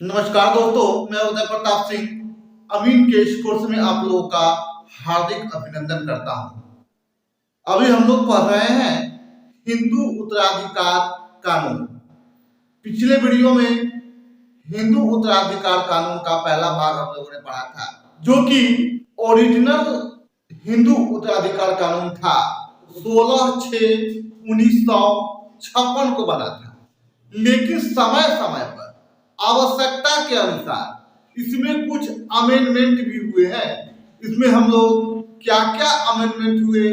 नमस्कार दोस्तों, मैं उदय प्रताप सिंह अमीन के इस कोर्स में आप लोगों का हार्दिक अभिनंदन करता हूं। अभी हम लोग पढ़ रहे हैं हिंदू उत्तराधिकार कानून। पिछले वीडियो में हिंदू उत्तराधिकार कानून का पहला भाग हम लोगों ने पढ़ा था, जो कि ओरिजिनल हिंदू उत्तराधिकार कानून था। 16/6/1956 को बना था, लेकिन समय समय पर आवश्यकता के अनुसार इसमें कुछ अमेंडमेंट भी हुए हैं। इसमें हम लोग क्या क्या अमेंडमेंट हुए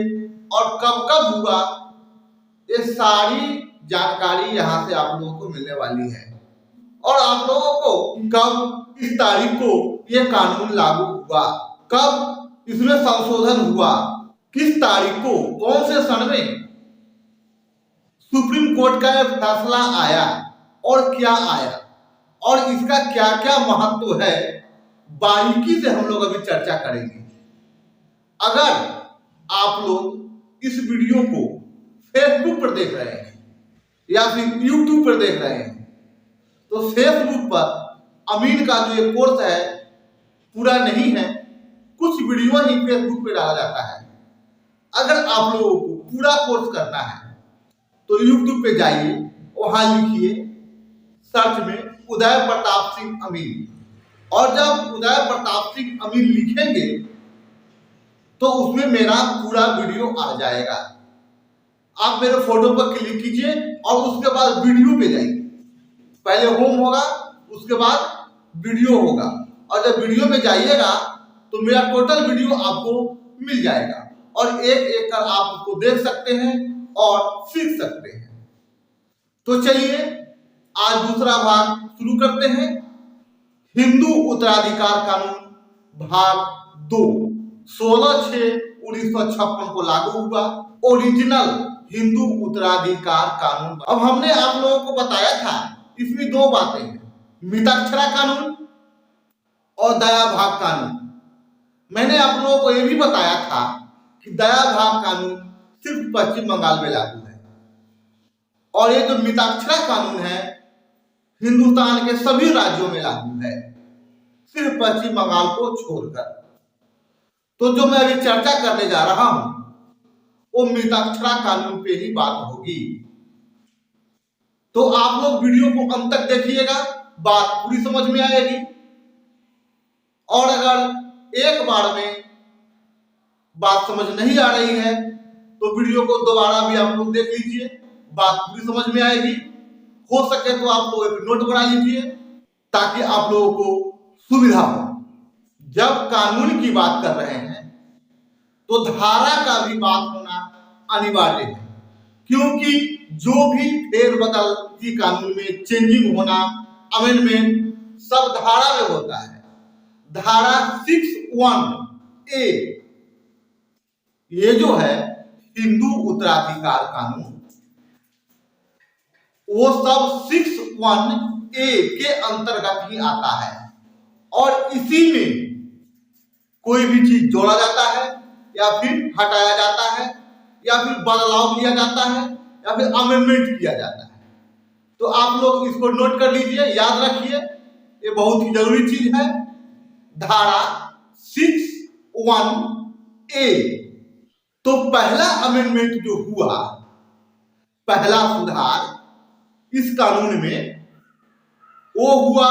और कब कब हुआ, ये सारी जानकारी यहाँ से आप लोगों को मिलने वाली है। और आप लोगों को कब, इस तारीख को ये कानून लागू हुआ, कब इसमें संशोधन हुआ, किस तारीख को, कौन से सन में सुप्रीम कोर्ट का यह फैसला आया और क्या आया, और इसका क्या क्या महत्व है, बारीकी से हम लोग अभी चर्चा करेंगे। अगर आप लोग इस वीडियो को फेसबुक पर देख रहे हैं या फिर यूट्यूब पर देख रहे हैं, तो फेसबुक पर अमीन का जो ये कोर्स है पूरा नहीं है, कुछ वीडियो ही फेसबुक पे डाला जाता है। अगर आप लोगों को पूरा कोर्स करना है तो यूट्यूब पे जाइए, वहां लिखिए सर्च में उदय प्रताप सिंह अमीन, और जब उदय प्रताप सिंह अमीन लिखेंगे तो उसमें मेरा पूरा वीडियो आ जाएगा। आप मेरे फोटो पर क्लिक कीजिए और उसके बाद वीडियो पे जाइए। पहले होम होगा, उसके बाद वीडियो होगा, और जब वीडियो में जाइएगा तो मेरा टोटल वीडियो आपको मिल जाएगा और एक एक कर आप उसको देख सकते हैं और सीख सकते हैं। तो चलिए आज दूसरा भाग शुरू करते हैं। हिंदू उत्तराधिकार कानून भाग 2 16/6/1956 को लागू हुआ, ओरिजिनल हिंदू उत्तराधिकार कानून। अब हमने आप लोगों को बताया था इसमें दो बातें हैं, मिताक्षरा कानून और दया भाग कानून। मैंने आप लोगों को यह भी बताया था कि दया भाग कानून सिर्फ पश्चिम बंगाल में लागू है, और ये जो मिताक्षरा कानून है हिंदुस्तान के सभी राज्यों में लागू है, सिर्फ पश्चिम बंगाल को छोड़कर। तो जो मैं अभी चर्चा करने जा रहा हूं वो मिताक्षरा कानून पे ही बात होगी। तो आप लोग वीडियो को अंत तक देखिएगा, बात पूरी समझ में आएगी। और अगर एक बार में बात समझ नहीं आ रही है तो वीडियो को दोबारा भी आप लोग देख लीजिए, बात पूरी समझ में आएगी। हो सके तो आप लोग एक नोट बना लीजिए ताकि आप लोगों को सुविधा हो। जब कानून की बात कर रहे हैं तो धारा का भी बात होना अनिवार्य है, क्योंकि जो भी फेरबदल की कानून में चेंजिंग होना, अमेंडमेंट सब धारा में होता है। धारा 61A ये जो है हिंदू उत्तराधिकार कानून, वो सब 61A के अंतर्गत ही आता है, और इसी में कोई भी चीज जोड़ा जाता है या फिर हटाया जाता है या फिर बदलाव किया जाता है या फिर अमेंडमेंट किया जाता है। तो आप लोग इसको नोट कर लीजिए, याद रखिए, ये बहुत ही जरूरी चीज है। धारा 61A। तो पहला अमेंडमेंट जो हुआ, पहला सुधार इस कानून में, वो हुआ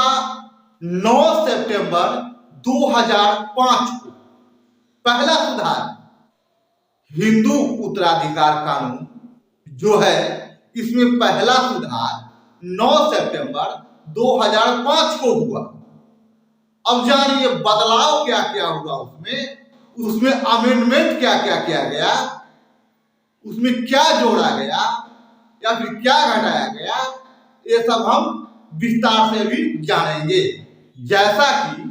9 सितंबर 2005 को। पहला सुधार हिंदू उत्तराधिकार कानून जो है, इसमें पहला सुधार 9 सितंबर 2005 को हुआ। अब जानिए बदलाव क्या क्या हुआ, उसमें अमेंडमेंट क्या क्या किया गया, उसमें क्या जोड़ा गया या फिर क्या घटाया गया, ये सब हम विस्तार से भी जानेंगे। जैसा कि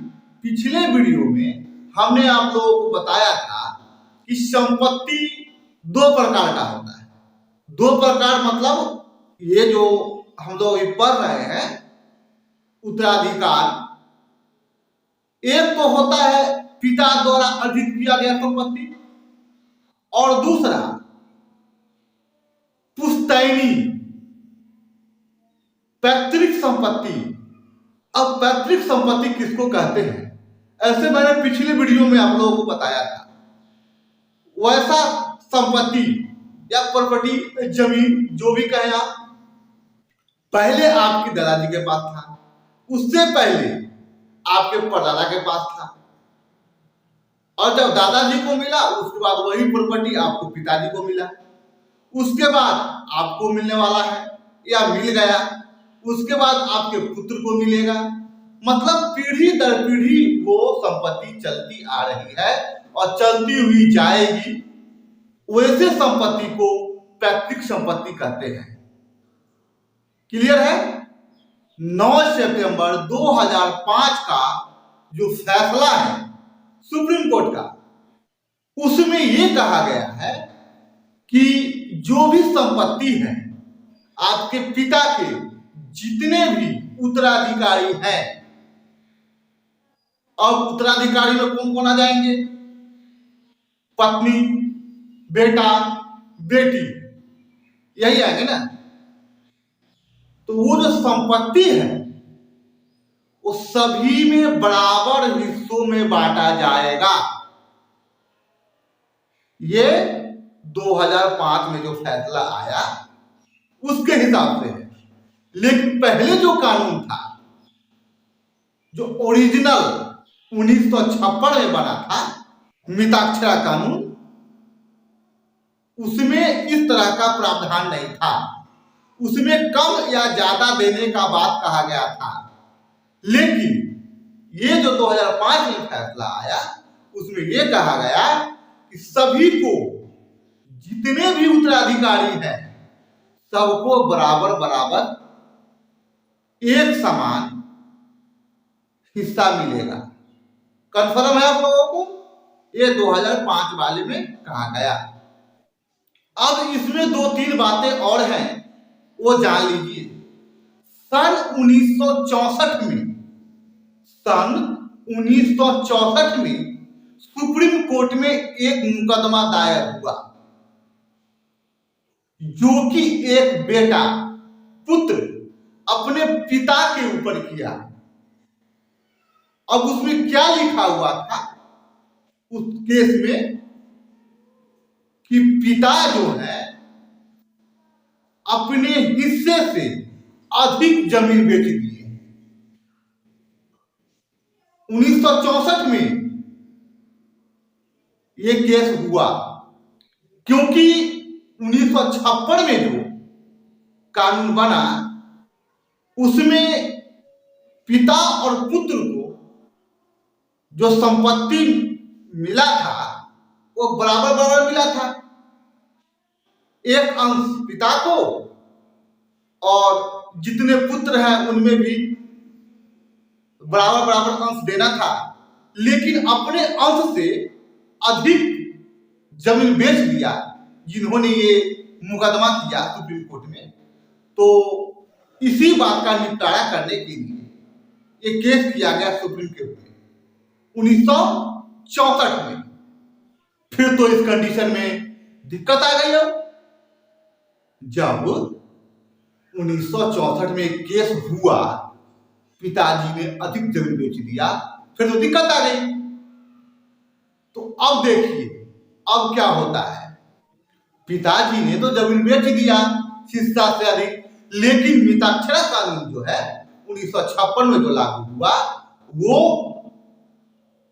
पिछले वीडियो में हमने आप लोगों को बताया था कि संपत्ति दो प्रकार का होता है। दो प्रकार मतलब ये जो हम लोग पढ़ रहे हैं उत्तराधिकार, एक तो होता है पिता द्वारा अर्जित किया गया संपत्ति, और दूसरा पुश्तैनी पैतृक संपत्ति अब पैतृक संपत्ति किसको कहते हैं, ऐसे मैंने पिछले वीडियो में आप लोगों को बताया था। वैसा संपत्ति या प्रॉपर्टी, जमीन, जो भी कहें आप, पहले आपके दादाजी के पास था, उससे पहले आपके परदादा के पास था, और जब दादाजी को मिला उसके बाद वही प्रॉपर्टी आपको पिताजी को मिला, उसके बाद आपको मिलने वाला है या मिल गया, उसके बाद आपके पुत्र को मिलेगा। मतलब पीढ़ी दर पीढ़ी वो संपत्ति चलती आ रही है और चलती हुई जाएगी। वैसे संपत्ति को पैतृक संपत्ति कहते हैं। क्लियर है? 9 सितंबर 2005 का जो फैसला है सुप्रीम कोर्ट का, उसमें यह कहा गया है कि जो भी संपत्ति है, आपके पिता के जितने भी उत्तराधिकारी हैं, और उत्तराधिकारी में कौन कौन आ जाएंगे? पत्नी, बेटा, बेटी, यही आएंगे ना। तो वो जो संपत्ति है वो सभी में बराबर हिस्सों में बांटा जाएगा। ये 2005 में जो फैसला आया उसके हिसाब से है। लेकिन पहले जो कानून था, जो ओरिजिनल 1956 में बना था, मिताक्षरा कानून, उसमें इस तरह का प्रावधान नहीं था। उसमें कम या ज्यादा देने का बात कहा गया था। लेकिन ये जो 2005 में फैसला आया उसमें यह कहा गया कि सभी को, जितने भी उत्तराधिकारी हैं, सबको बराबर बराबर एक समान हिस्सा मिलेगा। कंफर्म है आप लोगों को? ये 2005 वाले में कहा गया। अब इसमें 2-3 बातें और हैं, वो जान लीजिए। सन 1964 में सुप्रीम कोर्ट में एक मुकदमा दायर हुआ, जो कि एक बेटा, पुत्र अपने पिता के ऊपर किया। अब उसमें क्या लिखा हुआ था उस केस में कि पिता जो है अपने हिस्से से अधिक जमीन बेच दिए। 1964 में यह केस हुआ, क्योंकि 1956 में जो कानून बना उसमें पिता और पुत्र को जो संपत्ति मिला था वो बराबर बराबर मिला था। एक अंश पिता को और जितने पुत्र हैं उनमें भी बराबर बराबर अंश देना था। लेकिन अपने अंश से अधिक जमीन बेच दिया जिन्होंने ये मुकदमा किया सुप्रीम कोर्ट में। तो इसी बात का निपटारा करने के लिए ये केस किया गया सुप्रीम कोर्ट में 1964 में। फिर तो इस कंडीशन में दिक्कत आ गई। अब जब 1964 में केस हुआ, पिताजी ने अधिक जमीन बेच दिया, फिर तो दिक्कत आ गई। तो अब देखिए अब क्या होता है। पिताजी ने तो जमीन बेच दिया हिस्सा से अधिक, लेकिन मिताक्षरा कानून जो है 1956 में जो लागू हुआ वो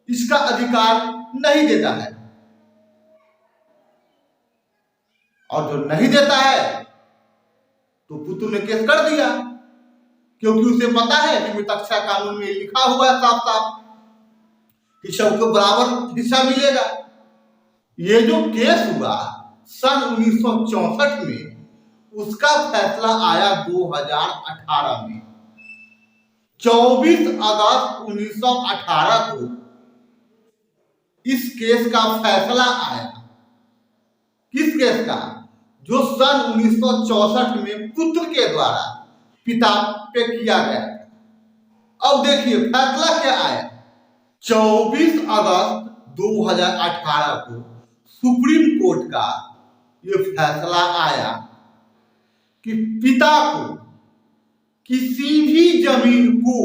इसका अधिकार नहीं देता है। और जो नहीं देता है तो पुत्र ने केस कर दिया, क्योंकि उसे पता है कि मिताक्षरा कानून में लिखा हुआ है साफ साफ कि सबको बराबर हिस्सा मिलेगा। ये जो केस हुआ सन 1964 में, उसका फैसला आया 2018 में। 24 अगस्त 1918 को इस केस का फैसला आया। किस केस का? जो सन 1964 में पुत्र के द्वारा पिता पे किया गया। अब देखिए फैसला क्या आया। 24 अगस्त 2018 को सुप्रीम कोर्ट का यह फैसला आया कि पिता को किसी भी जमीन को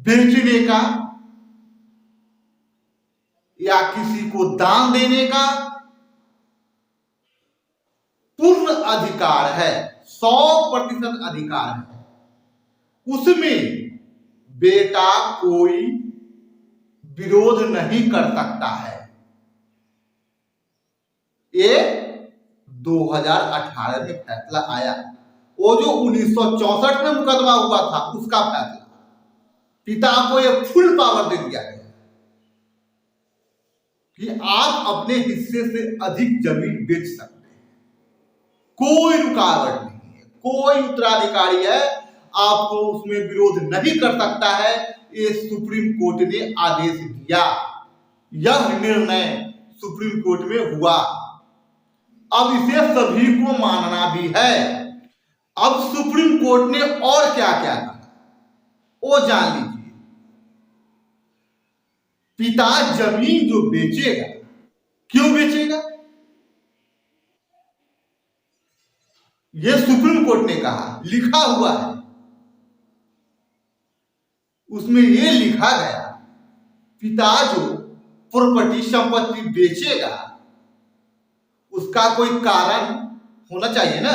बेचने का या किसी को दान देने का पूर्ण अधिकार है, 100% अधिकार है। उसमें बेटा कोई विरोध नहीं कर सकता है। ये 2018 में फैसला आया। वो जो 1964 में मुकदमा हुआ था उसका फैसला, पिता को ये फुल पावर दे दिया गया कि आप अपने हिस्से से अधिक जमीन बेच सकते हैं, कोई रुकावट नहीं है, कोई उत्तराधिकारी है आपको उसमें विरोध नहीं कर सकता है। ये सुप्रीम कोर्ट ने आदेश दिया, यह निर्णय सुप्रीम कोर्ट में हुआ। अब इसे सभी को मानना भी है। अब सुप्रीम कोर्ट ने और क्या क्या कहा वो जान लीजिए। पिता जमीन जो बेचेगा, क्यों बेचेगा, यह सुप्रीम कोर्ट ने कहा, लिखा हुआ है। उसमें यह लिखा गया, पिता जो प्रॉपर्टी संपत्ति बेचेगा उसका कोई कारण होना चाहिए ना।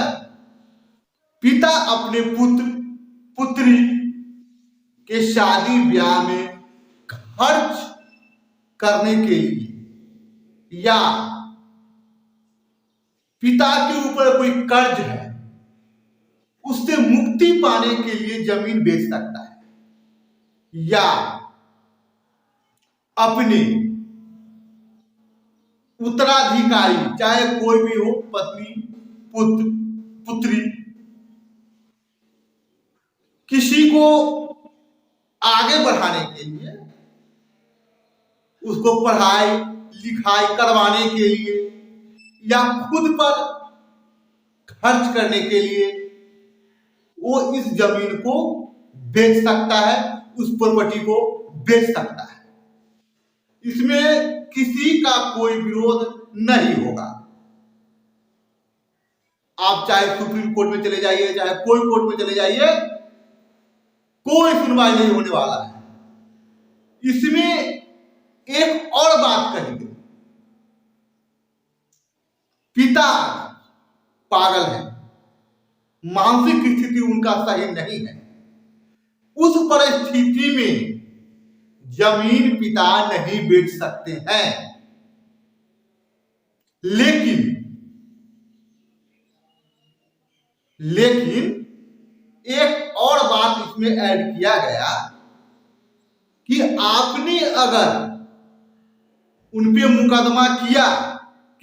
पिता अपने पुत्र पुत्री के शादी ब्याह में खर्च करने के लिए या पिता के ऊपर कोई कर्ज है उससे मुक्ति पाने के लिए जमीन बेच सकता है, या अपने उत्तराधिकारी चाहे कोई भी हो, पत्नी पुत्र पुत्री, किसी को आगे बढ़ाने के लिए, उसको पढ़ाई लिखाई करवाने के लिए या खुद पर खर्च करने के लिए वो इस जमीन को बेच सकता है, उस प्रॉपर्टी को बेच सकता है। इसमें किसी का कोई विरोध नहीं होगा। आप चाहे सुप्रीम कोर्ट में चले जाइए, चाहे कोई कोर्ट में चले जाइए, कोई सुनवाई नहीं होने वाला है। इसमें एक और बात कही गई, पिता पागल है, मानसिक स्थिति उनका सही नहीं है, उस परिस्थिति में जमीन पिता नहीं बेच सकते हैं। लेकिन एक और बात इसमें ऐड किया गया कि आपने अगर उन पे मुकदमा किया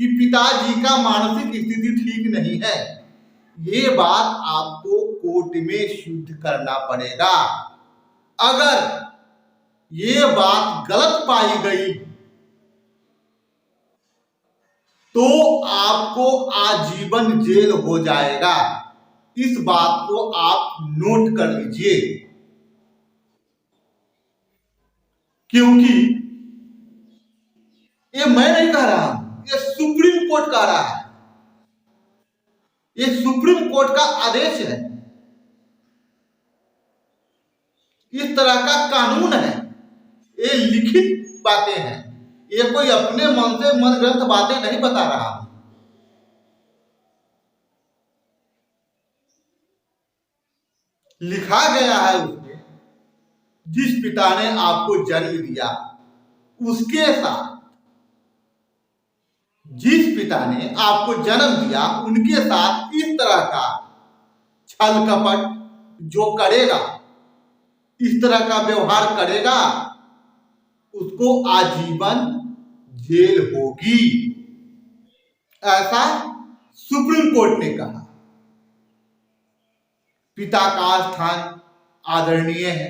कि पिताजी का मानसिक स्थिति ठीक नहीं है, ये बात आपको कोर्ट में सिद्ध करना पड़ेगा। अगर ये बात गलत पाई गई तो आपको आजीवन जेल हो जाएगा। इस बात को आप नोट कर लीजिए, क्योंकि ये मैं नहीं कह रहा हूं, ये सुप्रीम कोर्ट कह रहा है, ये सुप्रीम कोर्ट का आदेश है, इस तरह का कानून है, ये लिखित बातें हैं, ये कोई अपने मन से मन ग्रंथ बातें नहीं बता रहा हूं। लिखा गया है उसमें, जिस पिता ने आपको जन्म दिया उसके साथ, जिस पिता ने आपको जन्म दिया उनके साथ इस तरह का छल कपट जो करेगा, इस तरह का व्यवहार करेगा, उसको आजीवन जेल होगी, ऐसा सुप्रीम कोर्ट ने कहा। पिता का स्थान आदरणीय है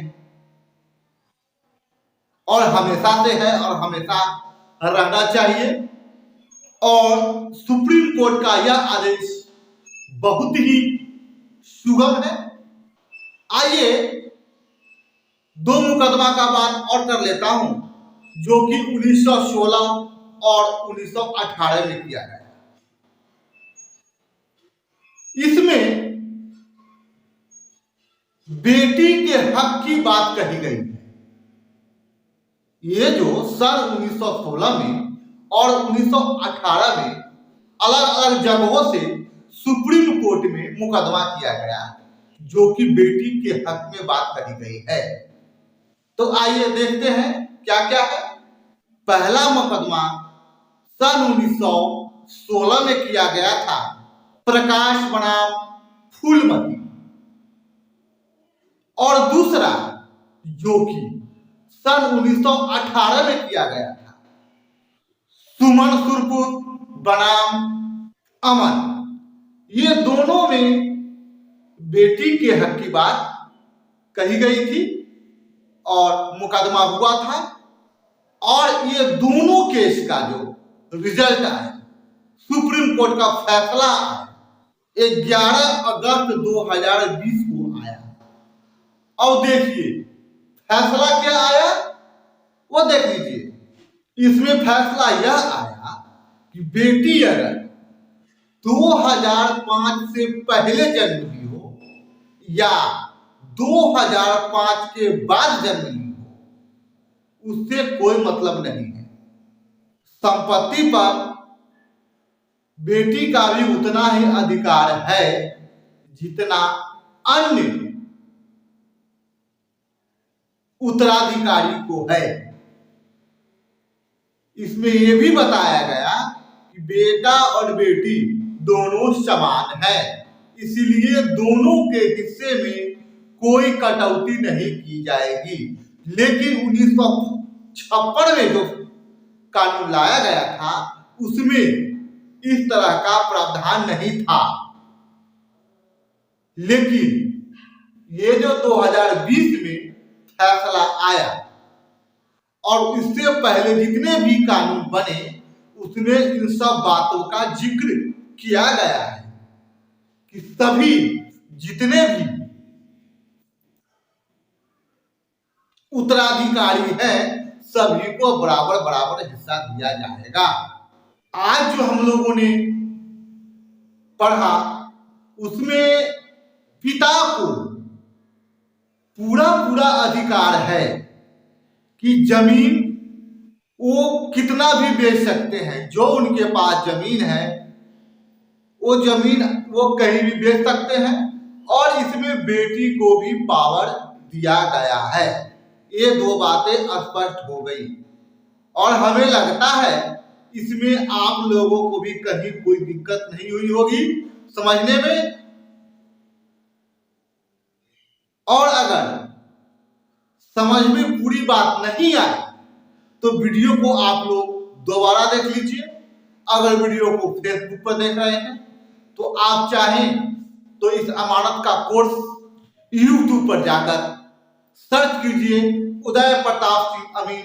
और हमेशा से है और हमेशा रहना चाहिए, और सुप्रीम कोर्ट का यह आदेश बहुत ही सुगम है। आइए दो मुकदमा का बात और कर लेता हूं जो कि 1916 और 1918 में किया गया। इसमें बेटी के हक की बात कही गई है। ये जो सन 1916 में और 1918 में अलग अलग जगहों से सुप्रीम कोर्ट में मुकदमा किया गया, जो कि बेटी के हक में बात करी गई है। तो आइए देखते हैं क्या क्या है। पहला मुकदमा सन 1916 में किया गया था, प्रकाश बनाम फूलमती। और दूसरा जो कि सन 1918 में किया गया था, सुमन सुरपुर बनाम अमन। ये दोनों में बेटी के हक की बात कही गई थी और मुकदमा हुआ था। और ये दोनों केस का जो रिजल्ट आया, सुप्रीम कोर्ट का फैसला आया, 11 अगस्त 2020 को आया। और देखिए फैसला क्या आया वो देख लीजिए। इसमें फैसला यह आया कि बेटी अगर 2005 से पहले जन्म ली हो या 2005 के बाद जन्म ली हो, उससे कोई मतलब नहीं है। संपत्ति पर बेटी का भी उतना ही अधिकार है जितना अन्य उत्तराधिकारी को है। इसमें यह भी बताया गया कि बेटा और बेटी दोनों समान है, इसलिए दोनों के हिस्से में कोई कटौती नहीं की जाएगी। लेकिन 1956 में जो कानून लाया गया था उसमें इस तरह का प्रावधान नहीं था। लेकिन ये जो 2020 में फैसला आया और इससे पहले जितने भी कानून बने उसमें इन सब बातों का जिक्र किया गया है कि सभी जितने भी उत्तराधिकारी हैं सभी को बराबर बराबर हिस्सा दिया जाएगा। आज जो हम लोगों ने पढ़ा उसमें पिता को पूरा पूरा अधिकार है कि जमीन वो कितना भी बेच सकते हैं। जो उनके पास जमीन है वो जमीन वो कहीं भी बेच सकते हैं। और इसमें बेटी को भी पावर दिया गया है। ये दो बातें स्पष्ट हो गई और हमें लगता है इसमें आप लोगों को भी कहीं कोई दिक्कत नहीं हुई होगी समझने में। और अगर समझ में पूरी बात नहीं आई तो वीडियो को आप लोग दोबारा देख लीजिए। अगर वीडियो को फेसबुक पर देख रहे हैं तो आप चाहें तो इस अमानत का कोर्स यूट्यूब पर जाकर सर्च कीजिए, उदय प्रताप सिंह अमीन।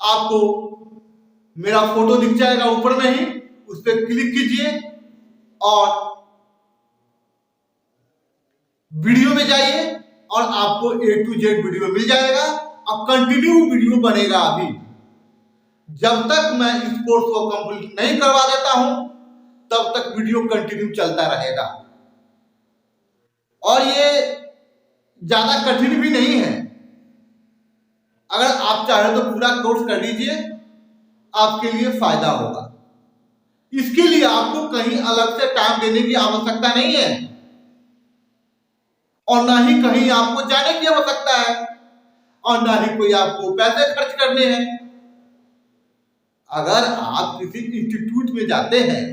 आपको मेरा फोटो दिख जाएगा ऊपर में ही, उस पर क्लिक कीजिए और वीडियो में जाइए और आपको A to Z वीडियो मिल जाएगा। अब कंटिन्यू वीडियो बनेगा। अभी जब तक मैं इस कोर्स को कंप्लीट नहीं करवा देता हूं तब तक वीडियो कंटिन्यू चलता रहेगा। और ये ज्यादा कठिन भी नहीं है। अगर आप चाहें तो पूरा कोर्स कर लीजिए, आपके लिए फायदा होगा। इसके लिए आपको कहीं अलग से टाइम देने की आवश्यकता नहीं है और ना ही कहीं आपको जाने की आवश्यकता है और ना ही कोई आपको पैसे खर्च करने हैं। अगर आप किसी इंस्टीट्यूट में जाते हैं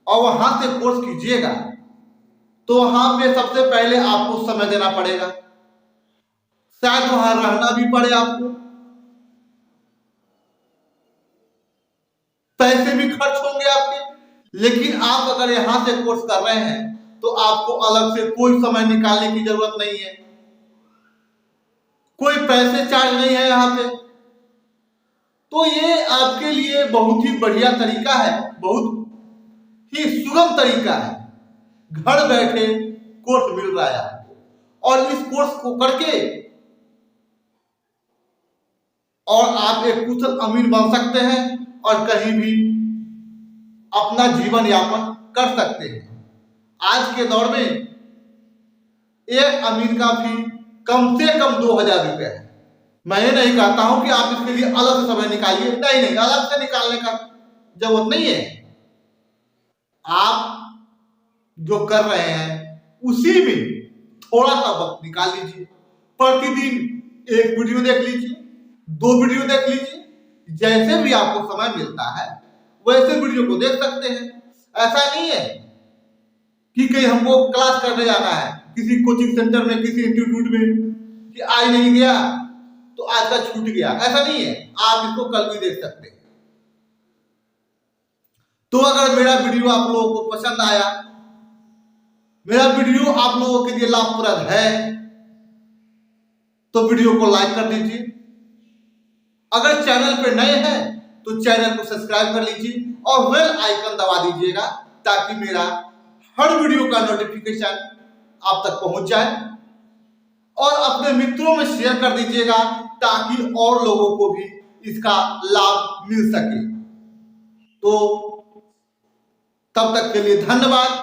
और वहां से कोर्स कीजिएगा तो वहां पे सबसे पहले आपको समय देना पड़ेगा, शायद वहां रहना भी पड़े आपको, पैसे भी खर्च होंगे आपके। लेकिन आप अगर यहां से कोर्स कर रहे हैं तो आपको अलग से कोई समय निकालने की जरूरत नहीं है, कोई पैसे चार्ज नहीं है यहाँ पे। तो ये आपके लिए बहुत ही बढ़िया तरीका है, बहुत ही सुगम तरीका है। घर बैठे कोर्स मिल रहा है आपको और इस कोर्स को करके और आप एक कुशल अमीन बन सकते हैं और कहीं भी अपना जीवन यापन कर सकते हैं। आज के दौर में एक अमीन का फी कम से कम 2000 रुपये है। मैं ये नहीं कहता हूं कि आप इसके लिए अलग से समय निकालिए, नहीं नहीं, अलग से निकालने का जरूरत नहीं है। आप जो कर रहे हैं उसी में थोड़ा सा वक्त निकाल लीजिए। प्रतिदिन एक वीडियो देख लीजिए, 2 वीडियो देख लीजिए, जैसे भी आपको समय मिलता है वैसे वीडियो को देख सकते हैं। ऐसा नहीं है कि कहीं हमको क्लास करने जाना है किसी कोचिंग सेंटर में, किसी इंस्टीट्यूट में, कि आज नहीं गया तो आज का छूट गया, ऐसा नहीं है। आप इसको कल भी देख सकते हैं। तो अगर मेरा वीडियो आप लोगों को पसंद आया, मेरा वीडियो आप लोगों के लिए लाभप्रद है, तो वीडियो को लाइक कर दीजिए। अगर चैनल पे नए हैं तो चैनल को सब्सक्राइब कर लीजिए और बेल आइकन दबा दीजिएगा, ताकि मेरा हर वीडियो का नोटिफिकेशन आप तक पहुंच जाए। और अपने मित्रों में शेयर कर दीजिएगा, ताकि और लोगों को भी इसका लाभ मिल सके। तो तब तक के लिए धन्यवाद।